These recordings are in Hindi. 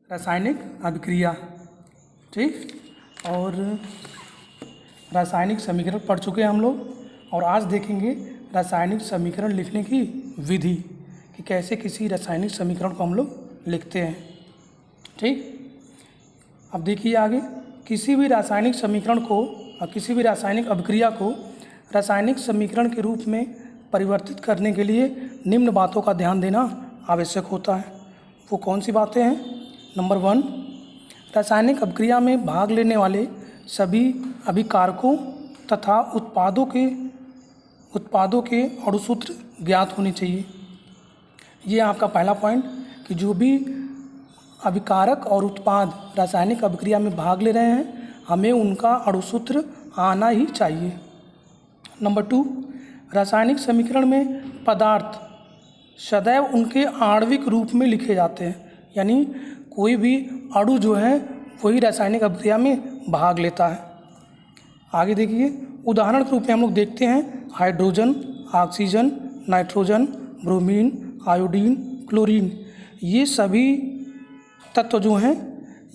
रासायनिक अभिक्रिया। ठीक, और रासायनिक समीकरण पढ़ चुके हैं हम लोग, और आज देखेंगे रासायनिक समीकरण लिखने की विधि कि कैसे किसी रासायनिक समीकरण को हम लोग लिखते हैं। ठीक, अब देखिए आगे, किसी भी रासायनिक समीकरण को और किसी भी रासायनिक अभिक्रिया को रासायनिक समीकरण के रूप में परिवर्तित करने के लिए निम्न बातों का ध्यान देना आवश्यक होता है। वो कौन सी बातें हैं? नंबर 1, रासायनिक अभिक्रिया में भाग लेने वाले सभी अभिकारकों तथा उत्पादों के अणुसूत्र ज्ञात होने चाहिए। ये आपका पहला पॉइंट कि जो भी अभिकारक और उत्पाद रासायनिक अभिक्रिया में भाग ले रहे हैं, हमें उनका अणुसूत्र आना ही चाहिए। नंबर 2, रासायनिक समीकरण में पदार्थ सदैव उनके आणविक रूप में लिखे जाते हैं, यानी कोई भी अणु जो है वही रासायनिक अभिक्रिया में भाग लेता है। आगे देखिए, उदाहरण के रूप में हम लोग देखते हैं hydrogen, oxygen, nitrogen, bromine, iodine, chlorine, ये सभी तत्व जो हैं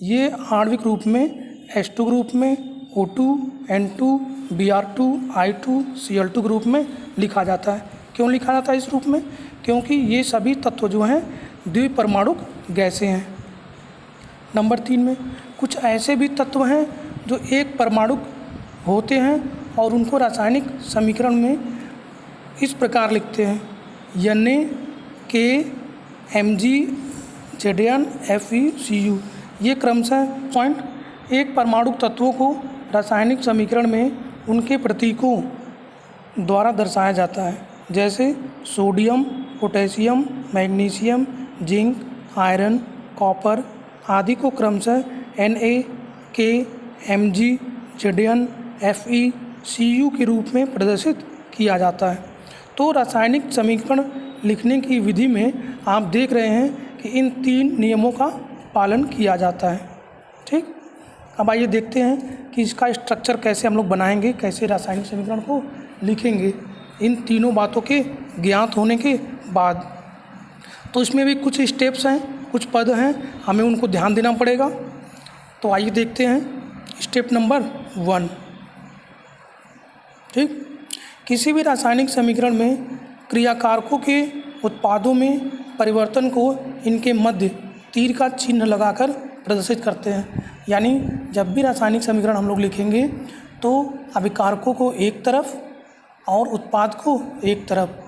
ये आणविक रूप में H2 ग्रुप में O2, N2, Br2, I2, Cl2 group में लिखा जाता है। क्यों लिखा जाता है इस रूप में? क्योंकि ये सभी तत्व जो हैं द्विपरमाणुक गैसें हैं। नंबर 3 में कुछ ऐसे भी तत्व हैं जो एक परमाणुक होते हैं और उनको रासायनिक समीकरण में इस प्रकार लिखते हैं Na, K, Mg, Zn, Fe, Cu। ये क्रमशः पॉइंट एक परमाणुक तत्वों को रासायनिक समीकरण में उनके प्रतीकों द्वारा दर्शाया जाता है, जैसे sodium, potassium, magnesium, zinc, iron, copper आदि को क्रमशः Na, K, Mg, Zn, Fe, Cu के रूप में प्रदर्शित किया जाता है। तो रासायनिक समीकरण लिखने की विधि में आप देख रहे हैं कि इन 3 नियमों का पालन किया जाता है। ठीक, अब आइए देखते हैं कि इसका स्ट्रक्चर कैसे हम लोग बनाएंगे, कैसे रासायनिक समीकरण को लिखेंगे इन तीनों बातों के ज्ञात होने के बाद। तो इसमें भी कुछ स्टेप्स हैं, कुछ पद हैं, हमें उनको ध्यान देना पड़ेगा। तो आइए देखते हैं स्टेप नंबर 1। ठीक, किसी भी रासायनिक समीकरण में क्रियाकारकों के उत्पादों में परिवर्तन को इनके मध्य तीर का चिन्ह लगाकर प्रदर्शित करते हैं। यानी जब भी रासायनिक समीकरण हम लोग लिखेंगे तो अभिकारकों को एक तरफ और उत्पाद को एक तरफ,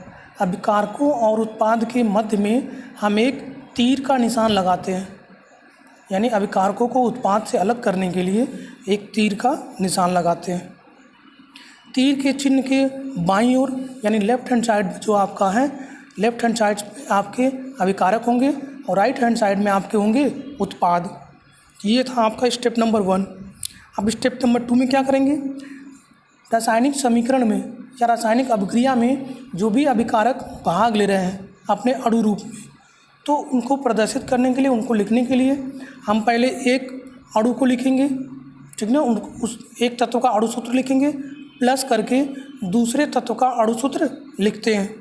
अभिकारकों और उत्पाद के मध्य में हम एक तीर का निशान लगाते हैं। यानी अभिकारकों को उत्पाद से अलग करने के लिए एक तीर का निशान लगाते हैं। तीर के चिन्ह के बाईं ओर यानी लेफ्ट हैंड साइड जो आपका है, लेफ्ट हैंड साइड में आपके अभिकारक होंगे और राइट हैंड साइड में आपके होंगे उत्पाद। ये था आपका स्टेप नंबर 1। अब स्टेप नंबर 2 में क्या करेंगे? रासायनिक समीकरण में या रासायनिक अभिक्रिया में जो भी अभिकारक भाग ले रहे हैं अपने अणु रूप में, तो उनको प्रदर्शित करने के लिए, उनको लिखने के लिए हम पहले एक अणु को लिखेंगे, ठीक ना, उस एक तत्व का अणुसूत्र लिखेंगे, प्लस करके दूसरे तत्व का अणुसूत्र लिखते हैं,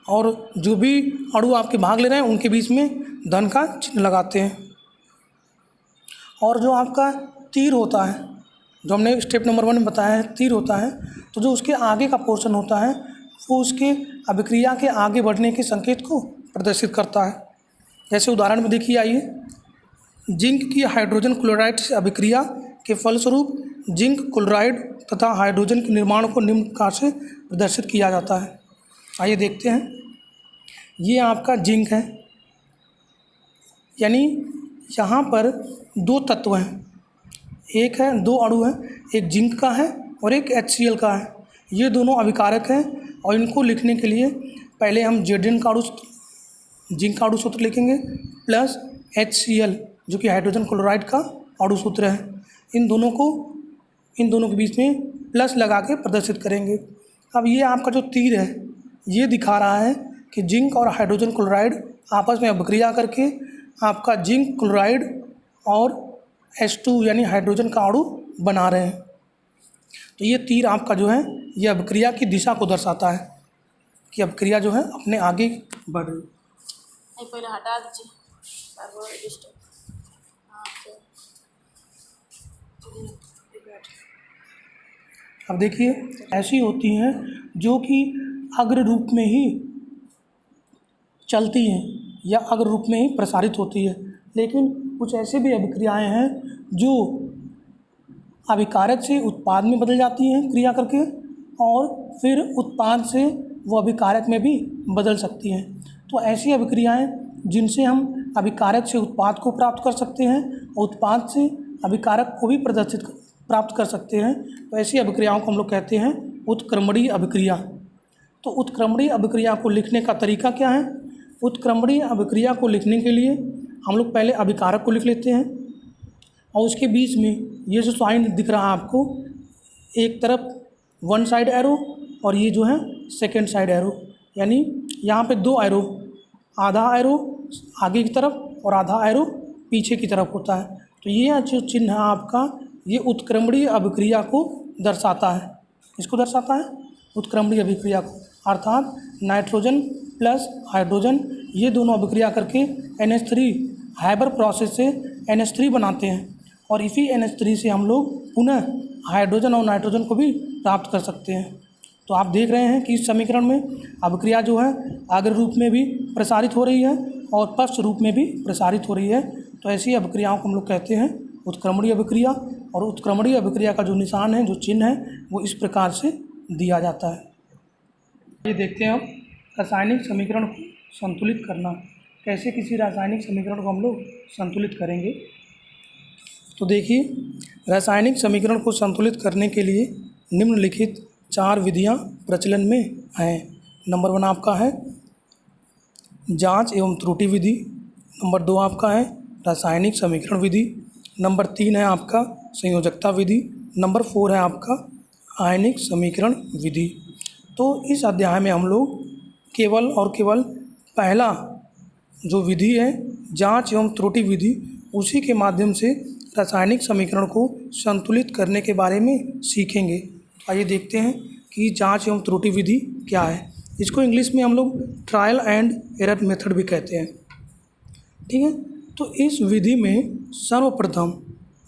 और जो भी अणु आपके भाग ले रहे हैं उनके बीच में धन का चिन्ह लगाते हैं। और जो आपका तीर होता है, जो हमने स्टेप नंबर 1 में बताया है तीर होता है, तो जो उसके आगे का पोर्शन होता है वो उसके अभिक्रिया के आगे बढ़ने के संकेत को प्रदर्शित करता है। जैसे उदाहरण में देखिए, आइए, जिंक की हाइड्रोजन क्लोराइड से अभिक्रिया के फलस्वरूप जिंक क्लोराइड तथा हाइड्रोजन के निर्माण को निम्न प्रकार से प्रदर्शित किया जाता है। आइए देखते हैं, ये आपका जिंक है, यानी यहाँ पर 2 तत्व हैं, एक है 2 अणु हैं, एक जिंक का है और एक HCl का है। ये दोनों अभिकारक हैं और इनको लिखने के लिए पहले हम Zn का जिंक का अणुसूत्र लिखेंगे प्लस HCl जो कि हाइड्रोजन क्लोराइड का अणुसूत्र है। इन दोनों के बीच में प्लस लगा के प्रदर्शित करेंगे। अब ये आपका जो तीर है ये दिखा रहा है कि जिंक और हाइड्रोजन क्लोराइड आपस में अभिक्रिया करके आपका जिंक क्लोराइड और H2 यानी हाइड्रोजन का अणु बना रहे हैं। तो ये तीर आपका जो है ये अभिक्रिया की दिशा को दर्शाता है कि अभिक्रिया जो है अपने आगे बढ़ रही है। पहले हटा दीजिए। वो डिस्टर्ब। हाँ अब देखिए ऐसी होती हैं जो कि अग्र रूप में ही चलती हैं या अग्र रूप में ही प्रसारित होती है, लेकिन कुछ ऐसे भी अभिक्रियाएं हैं जो अभिकारक से उत्पाद में बदल जाती हैं क्रिया करके, और फिर उत्पाद से वो अभिकारक में भी बदल सकती हैं। तो ऐसी अभिक्रियाएं जिनसे हम अभिकारक से उत्पाद को प्राप्त कर सकते हैं और उत्पाद से अभिकारक को भी प्राप्त कर सकते हैं, तो ऐसी अभिक्रियाओं को हम लोग कहते हैं उत्क्रमणीय अभिक्रिया। तो उत्क्रमणीय अभिक्रिया को लिखने का तरीका क्या है? उत्क्रमणीय अभिक्रिया को लिखने के लिए हम लोग पहले अभिकारक को लिख लेते हैं और उसके बीच में ये जो साइन दिख रहा है आपको, एक तरफ वन साइड एरो और ये जो है सेकेंड साइड एरो, यानी यहाँ पे दो एरो, आधा एरो आगे की तरफ और आधा एरो पीछे की तरफ होता है। तो ये जो चिन्ह है आपका, ये उत्क्रमणीय अभिक्रिया को दर्शाता है। इसको दर्शाता है उत्क्रमणीय अभिक्रिया को, अर्थात नाइट्रोजन प्लस हाइड्रोजन ये दोनों अभिक्रिया करके NH3 हाइबर प्रोसेस से NH3 बनाते हैं, और इसी NH3 से हम लोग पुनः हाइड्रोजन और नाइट्रोजन को भी प्राप्त कर सकते हैं। तो आप देख रहे हैं कि इस समीकरण में अभिक्रिया जो है अग्र रूप में भी प्रसारित हो रही है और पश्च रूप में भी प्रसारित हो रही है। तो ऐसी अभिक्रियाओं को हम लोग कहते हैं उत्क्रमणीय अभिक्रिया, और उत्क्रमणीय अभिक्रिया का जो निशान है, जो चिन्ह है, वो इस प्रकार से दिया जाता है। ये देखते हैं अब रासायनिक समीकरण को संतुलित करना, कैसे किसी रासायनिक समीकरण को हम लोग संतुलित करेंगे। तो देखिए, रासायनिक समीकरण को संतुलित करने के लिए निम्नलिखित 4 विधियां प्रचलन में हैं। नंबर 1 आपका है जांच एवं त्रुटि विधि, नंबर 2 आपका है रासायनिक समीकरण विधि, नंबर 3 है आपका संयोजकता विधि, नंबर 4 है आपका आयनिक समीकरण विधि। तो इस अध्याय में हम लोग केवल और केवल पहला जो विधि है जांच एवं त्रुटि विधि, उसी के माध्यम से रासायनिक समीकरण को संतुलित करने के बारे में सीखेंगे। आइए देखते हैं कि जांच एवं त्रुटि विधि क्या है। इसको इंग्लिश में हम लोग ट्रायल एंड एरर मेथड भी कहते हैं, ठीक है। तो इस विधि में सर्वप्रथम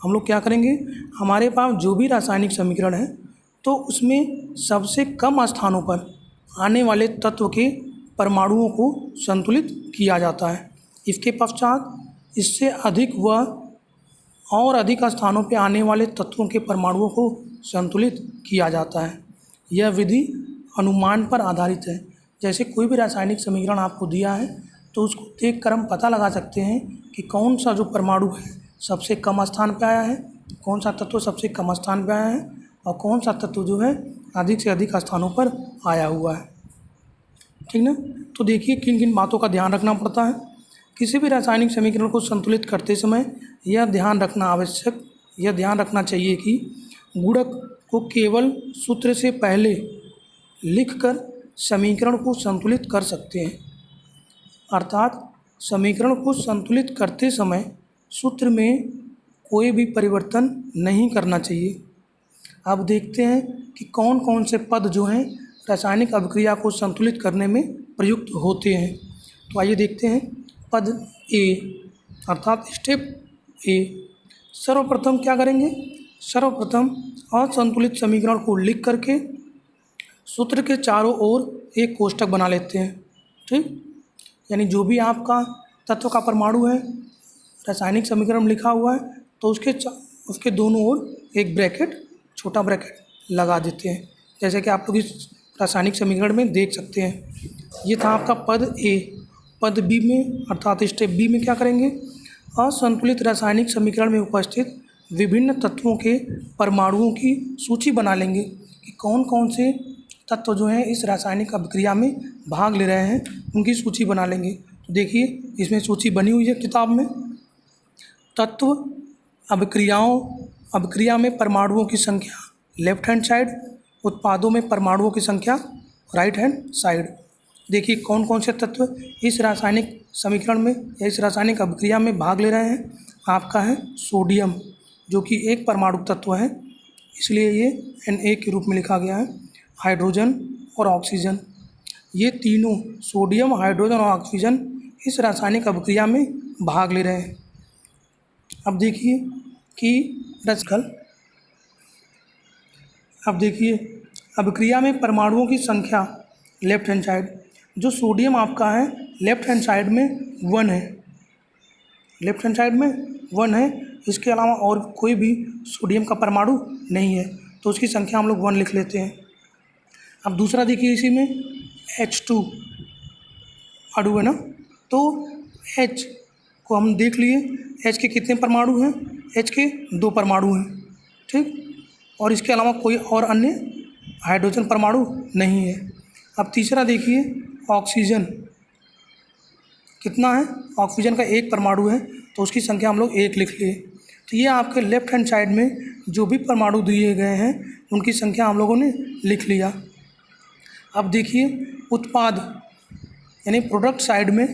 हम लोग क्या करेंगे, हमारे पास जो भी रासायनिक समीकरण है तो उसमें सबसे कम स्थानों पर आने वाले तत्व के परमाणुओं को संतुलित किया जाता है। इसके पश्चात इससे अधिक व और अधिक स्थानों पर आने वाले तत्वों के परमाणुओं को संतुलित किया जाता है। यह विधि अनुमान पर आधारित है। जैसे कोई भी रासायनिक समीकरण आपको दिया है तो उसको देखकर हम पता लगा सकते हैं कि कौन सा जो परमाणु है सबसे कम स्थान पे आया है, कौन सा तत्व सबसे कम स्थान पे आया है, और कौन सा तत्व जो है अधिक से अधिक स्थानों पर आया हुआ है, ठीक ना। तो देखिए किन किन बातों का ध्यान रखना पड़ता है। किसी भी रासायनिक समीकरण को संतुलित करते समय यह ध्यान रखना चाहिए कि गुणक को केवल सूत्र से पहले लिखकर समीकरण को संतुलित कर सकते हैं, अर्थात समीकरण को संतुलित करते समय सूत्र में कोई भी परिवर्तन नहीं करना चाहिए। अब देखते हैं कि कौन कौन से पद जो हैं रासायनिक अभिक्रिया को संतुलित करने में प्रयुक्त होते हैं। तो आइए देखते हैं। पद ए अर्थात स्टेप ए, सर्वप्रथम क्या करेंगे, सर्वप्रथम असंतुलित समीकरण को लिख करके सूत्र के चारों ओर एक कोष्ठक बना लेते हैं, ठीक। यानी जो भी आपका तत्व का परमाणु है रासायनिक समीकरण में लिखा हुआ है तो उसके दोनों ओर एक ब्रैकेट, छोटा ब्रैकेट लगा देते हैं, जैसे कि आप लोग इस रासायनिक समीकरण में देख सकते हैं। ये था आपका पद ए। पद बी में अर्थात स्टेप बी में क्या करेंगे, असंतुलित रासायनिक समीकरण में उपस्थित विभिन्न तत्वों के परमाणुओं की सूची बना लेंगे कि कौन कौन से तत्व जो हैं इस रासायनिक अभिक्रिया में भाग ले रहे हैं, उनकी सूची बना लेंगे। तो देखिए इसमें सूची बनी हुई है किताब में। तत्व अभिक्रिया में परमाणुओं की संख्या लेफ्ट हैंड साइड, उत्पादों में परमाणुओं की संख्या राइट हैंड साइड। देखिए कौन कौन से तत्व इस रासायनिक समीकरण में या इस रासायनिक अभिक्रिया में भाग ले रहे हैं। आपका है सोडियम, जो कि एक परमाणु तत्व है, इसलिए ये Na के रूप में लिखा गया है। हाइड्रोजन और ऑक्सीजन, ये तीनों सोडियम, हाइड्रोजन और ऑक्सीजन इस रासायनिक अभिक्रिया में भाग ले रहे हैं। अब देखिए कि रचकल अब देखिए अभिक्रिया में परमाणुओं की संख्या लेफ्ट हैंड साइड, जो सोडियम आपका है लेफ्ट हैंड साइड में 1 है, लेफ्ट हैंड साइड में 1 है। इसके अलावा और कोई भी सोडियम का परमाणु नहीं है, तो उसकी संख्या हम लोग 1 लिख लेते हैं। अब दूसरा देखिए इसी में H2 अणु है ना, तो H को हम देख लिए, H के कितने परमाणु हैं, H के 2 परमाणु हैं, ठीक, और इसके अलावा कोई और अन्य हाइड्रोजन परमाणु नहीं है। अब तीसरा देखिए ऑक्सीजन कितना है, ऑक्सीजन का 1 परमाणु है, तो उसकी संख्या हम लोग 1 लिख लिए। तो ये आपके लेफ्ट हैंड साइड में जो भी परमाणु दिए गए हैं उनकी संख्या हम लोगों ने लिख लिया। अब देखिए उत्पाद यानी प्रोडक्ट साइड में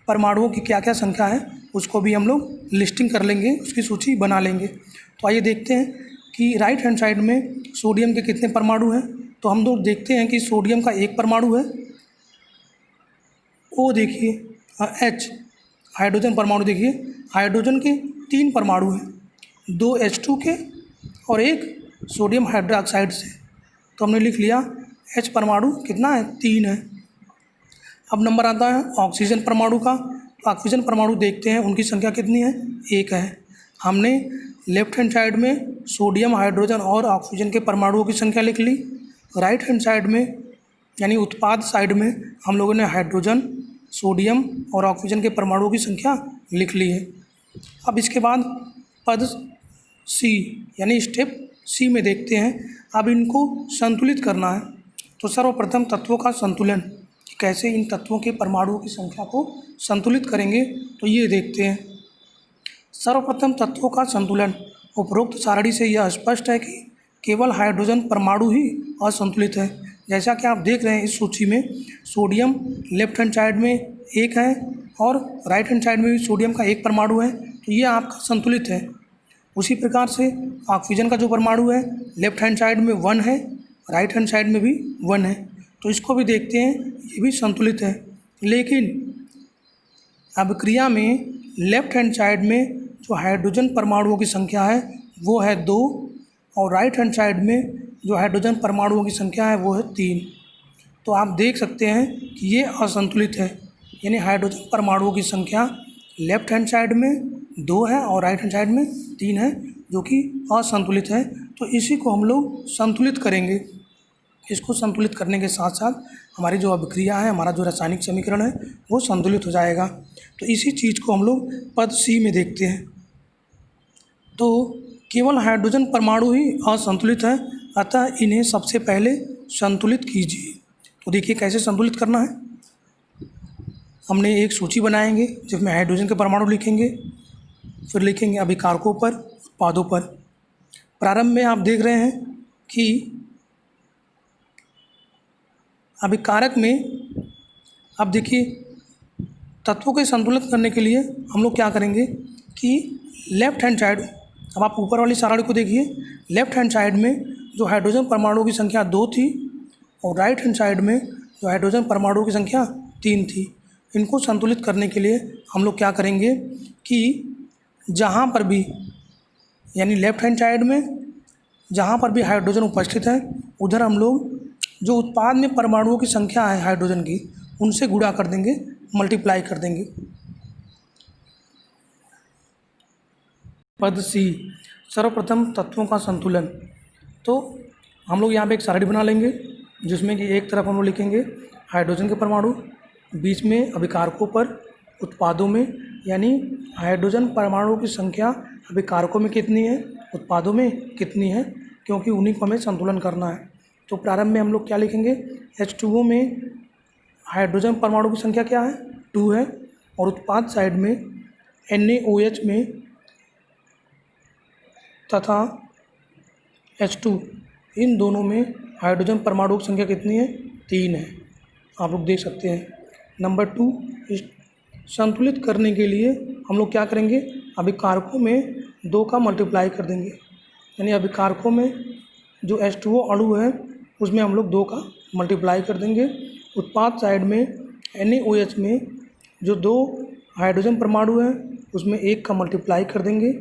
परमाणुओं की क्या क्या संख्या है उसको भी हम लोग लिस्टिंग कर लेंगे, उसकी सूची बना लेंगे। तो आइए देखते हैं कि राइट हैंड साइड में सोडियम के कितने परमाणु हैं। तो हम लोग देखते हैं कि सोडियम का 1 परमाणु है, ओ देखिए H हाइड्रोजन परमाणु देखिए, हाइड्रोजन के 3 परमाणु हैं, 2 H2 के और 1 सोडियम हाइड्रोक्साइड से। तो हमने लिख लिया H परमाणु कितना है, 3 है। अब नंबर आता है ऑक्सीजन परमाणु का। तो ऑक्सीजन परमाणु देखते हैं उनकी संख्या कितनी है, 1 है। हमने लेफ्ट हैंड साइड में सोडियम, हाइड्रोजन और ऑक्सीजन के परमाणुओं की संख्या लिख ली। राइट हैंड साइड में यानी उत्पाद साइड में हम लोगों ने हाइड्रोजन, सोडियम और ऑक्सीजन के परमाणुओं की संख्या लिख ली है। अब इसके बाद पद सी यानी स्टेप सी में देखते हैं, अब इनको संतुलित करना है। तो सर्वप्रथम तत्वों का संतुलन, कैसे इन तत्वों के परमाणुओं की संख्या को संतुलित करेंगे, तो ये देखते हैं। सर्वप्रथम तत्वों का संतुलन, उपरोक्त सारणी से यह स्पष्ट है कि केवल हाइड्रोजन परमाणु ही असंतुलित है। जैसा कि आप देख रहे हैं इस सूची में सोडियम लेफ्ट हैंड साइड में 1 है और राइट हैंड साइड में भी सोडियम का 1 परमाणु है, तो ये आपका संतुलित है। उसी प्रकार से ऑक्सीजन का जो परमाणु है लेफ्ट हैंड साइड में 1 है, राइट हैंड साइड में भी 1 है, तो इसको भी देखते हैं, ये भी संतुलित है। लेकिन अभिक्रिया में लेफ्ट हैंड साइड में जो हाइड्रोजन परमाणुओं की संख्या है वो है 2 और राइट हैंड साइड में जो हाइड्रोजन परमाणुओं की संख्या है वो है 3। तो आप देख सकते हैं कि ये असंतुलित है, यानी हाइड्रोजन परमाणुओं की संख्या लेफ्ट हैंड साइड में 2 है और राइट हैंड साइड में 3 है, जो कि असंतुलित है। तो इसी को हम लोग संतुलित करेंगे। इसको संतुलित करने के साथ साथ हमारी जो अभिक्रिया है, हमारा जो रासायनिक समीकरण है वो संतुलित हो जाएगा। तो इसी चीज़ को हम लोग पद सी में देखते हैं। तो केवल हाइड्रोजन परमाणु ही असंतुलित है, अतः इन्हें सबसे पहले संतुलित कीजिए। तो देखिए कैसे संतुलित करना है। हमने एक सूची बनाएंगे जिसमें हाइड्रोजन के परमाणु लिखेंगे, फिर लिखेंगे अभिकारकों पर, उत्पादों पर। प्रारंभ में आप देख रहे हैं कि अभिकारक में अब देखिए तत्वों के संतुलित करने के लिए हम लोग क्या करेंगे कि लेफ्ट हैंड साइड, अब आप ऊपर वाली सारणी को देखिए, लेफ्ट हैंड साइड में जो हाइड्रोजन परमाणुओं की संख्या 2 थी और राइट हैंड साइड में जो हाइड्रोजन परमाणुओं की संख्या 3 थी। इनको संतुलित करने के लिए हम लोग क्या करेंगे कि जहाँ पर भी यानी लेफ्ट हैंड साइड में जहाँ पर भी हाइड्रोजन उपस्थित है उधर हम लोग जो उत्पाद में परमाणुओं की संख्या है हाइड्रोजन की उनसे गुणा कर देंगे, मल्टीप्लाई कर देंगे। पद सी सर्वप्रथम तत्वों का संतुलन। तो हम लोग यहाँ पे एक सारणी बना लेंगे जिसमें कि एक तरफ हम लोग लिखेंगे हाइड्रोजन के परमाणु, बीच में अभिकारकों पर, उत्पादों में, यानी हाइड्रोजन परमाणुओं की संख्या अभिकारकों में कितनी है, उत्पादों में कितनी है, क्योंकि उन्हीं को हमें संतुलन करना है। तो प्रारंभ में हम लोग क्या लिखेंगे, H2O में हाइड्रोजन परमाणु की संख्या क्या है, 2 है, और उत्पाद साइड में NaOH में तथा H2 इन दोनों में हाइड्रोजन परमाणु की संख्या कितनी है, 3 है। आप लोग देख सकते हैं। नंबर 2, इस संतुलित करने के लिए हम लोग क्या करेंगे, अभिकारकों में 2 का मल्टीप्लाई कर देंगे, यानी अभिकारकों में जो H2O अणु है उसमें हम लोग 2 का मल्टीप्लाई कर देंगे। उत्पाद साइड में NaOH में जो 2 हाइड्रोजन परमाणु है उसमें 1 का मल्टीप्लाई कर देंगे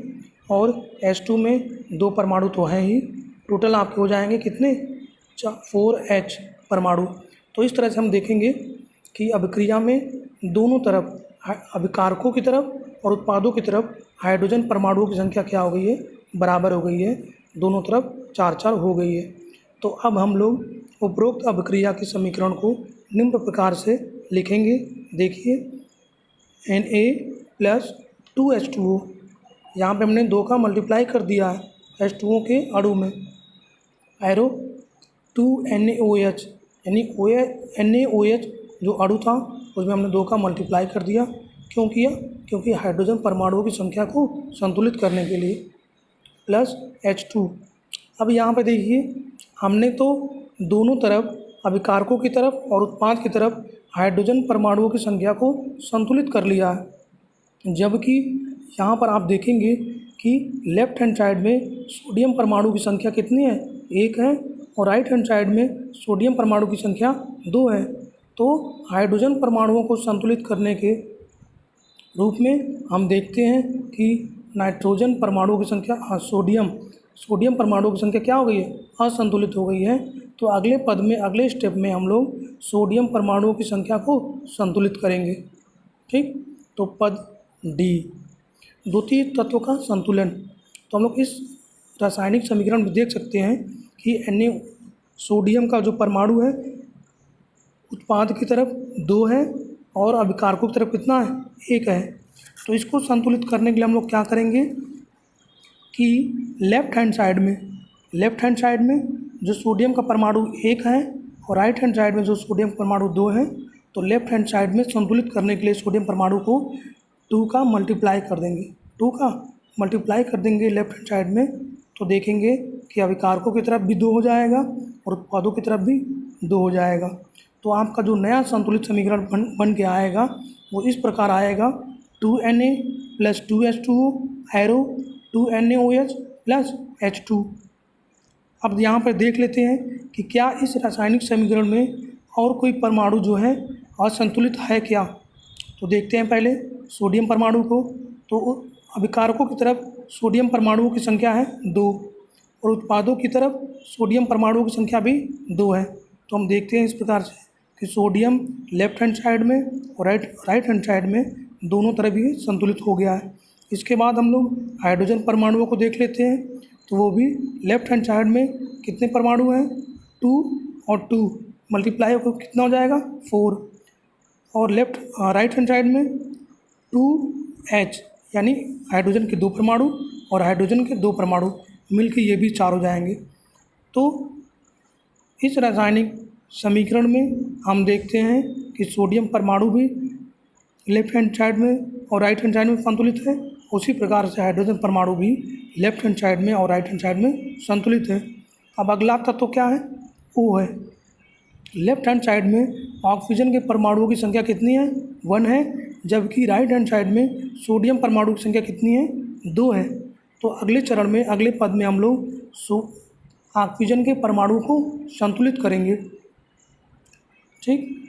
और H2 में 2 परमाणु तो हैं ही, टोटल आपके हो जाएंगे कितने 4H परमाणु। तो इस तरह से हम देखेंगे कि अभिक्रिया में दोनों तरफ अभिकारकों की तरफ और उत्पादों की तरफ हाइड्रोजन परमाणुओं की संख्या क्या हो गई है, बराबर हो गई है, दोनों तरफ 4-4 हो गई है। तो अब हम लोग उपरोक्त अभिक्रिया के समीकरण को निम्न प्रकार से लिखेंगे। देखिए Na+2H2O, यहाँ पे हमने 2 का मल्टीप्लाई कर दिया है H2O के अणु में, एरो 2NaOH यानी NaOH जो अणु था उसमें हमने 2 का मल्टीप्लाई कर दिया। क्यों किया? क्योंकि हाइड्रोजन परमाणुओं की संख्या को संतुलित करने के लिए, प्लस H2। अब यहाँ पे देखिए हमने तो दोनों तरफ अभिकारकों की तरफ और उत्पाद की तरफ हाइड्रोजन परमाणुओं की संख्या को संतुलित कर लिया है, जबकि यहाँ पर आप देखेंगे कि लेफ्ट हैंड साइड में सोडियम परमाणु की संख्या कितनी है, 1 है, और राइट हैंड साइड में सोडियम परमाणु की संख्या 2 है। तो हाइड्रोजन परमाणुओं को संतुलित करने के रूप में हम देखते हैं कि नाइट्रोजन परमाणुओं की संख्या सोडियम परमाणुओं की संख्या क्या हो गई है, असंतुलित हो गई है। तो अगले पद में, अगले स्टेप में हम लोग सोडियम परमाणुओं की संख्या को संतुलित करेंगे। ठीक, तो पद डी, द्वितीय तत्व का संतुलन। तो हम लोग इस रासायनिक समीकरण में देख सकते हैं कि सोडियम का जो परमाणु है उत्पाद की तरफ 2 है और अभिकारकों की तरफ कितना है, 1 है। तो इसको संतुलित करने के लिए हम लोग क्या करेंगे कि लेफ्ट हैंड साइड में जो सोडियम का परमाणु 1 है और राइट हैंड साइड में जो सोडियम परमाणु 2 है, तो लेफ्ट हैंड साइड में संतुलित करने के लिए सोडियम परमाणु को 2 का मल्टीप्लाई कर देंगे लेफ्ट हैंड साइड में। तो देखेंगे कि अभिकारकों की तरफ भी 2 हो जाएगा और उत्पादों की तरफ भी 2 हो जाएगा। तो आपका जो नया संतुलित समीकरण बन के आएगा वो इस प्रकार आएगा, 2Na+2H2O arrow 2NaOH plus H2। अब यहाँ पर देख लेते हैं कि क्या इस रासायनिक समीकरण में और कोई परमाणु जो है असंतुलित है क्या। तो देखते हैं पहले सोडियम परमाणु को। तो अभिकारकों की तरफ सोडियम परमाणुओं की संख्या है 2 और उत्पादों की तरफ सोडियम परमाणुओं की संख्या भी 2 है। तो हम देखते हैं इस प्रकार से कि सोडियम लेफ्ट हैंड साइड में और राइट हैंड साइड में दोनों तरफ ही संतुलित हो गया है। इसके बाद हम लोग हाइड्रोजन परमाणुओं को देख लेते हैं। तो वो भी लेफ्ट हैंड साइड में कितने परमाणु हैं, 2 और 2 मल्टीप्लाई होकर कितना हो जाएगा, 4। और राइट हैंड साइड में 2H यानी हाइड्रोजन के 2 परमाणु और हाइड्रोजन के 2 परमाणु मिलकर ये भी 4 हो जाएंगे। तो इस रासायनिक समीकरण में हम देखते हैं कि सोडियम परमाणु भी लेफ्ट हैंड साइड में और राइट हैंड साइड में संतुलित है, उसी प्रकार से हाइड्रोजन परमाणु भी लेफ्ट हैंड साइड में और राइट हैंड साइड में संतुलित है। अब अगला तत्व क्या है, O है। लेफ्ट हैंड साइड में ऑक्सीजन के परमाणुओं की संख्या कितनी है, 1 है, जबकि राइट हैंड साइड में सोडियम परमाणु की संख्या कितनी है, 2 है। तो अगले चरण में, अगले पद में हम लोग ऑक्सीजन के परमाणु को संतुलित करेंगे। ठीक,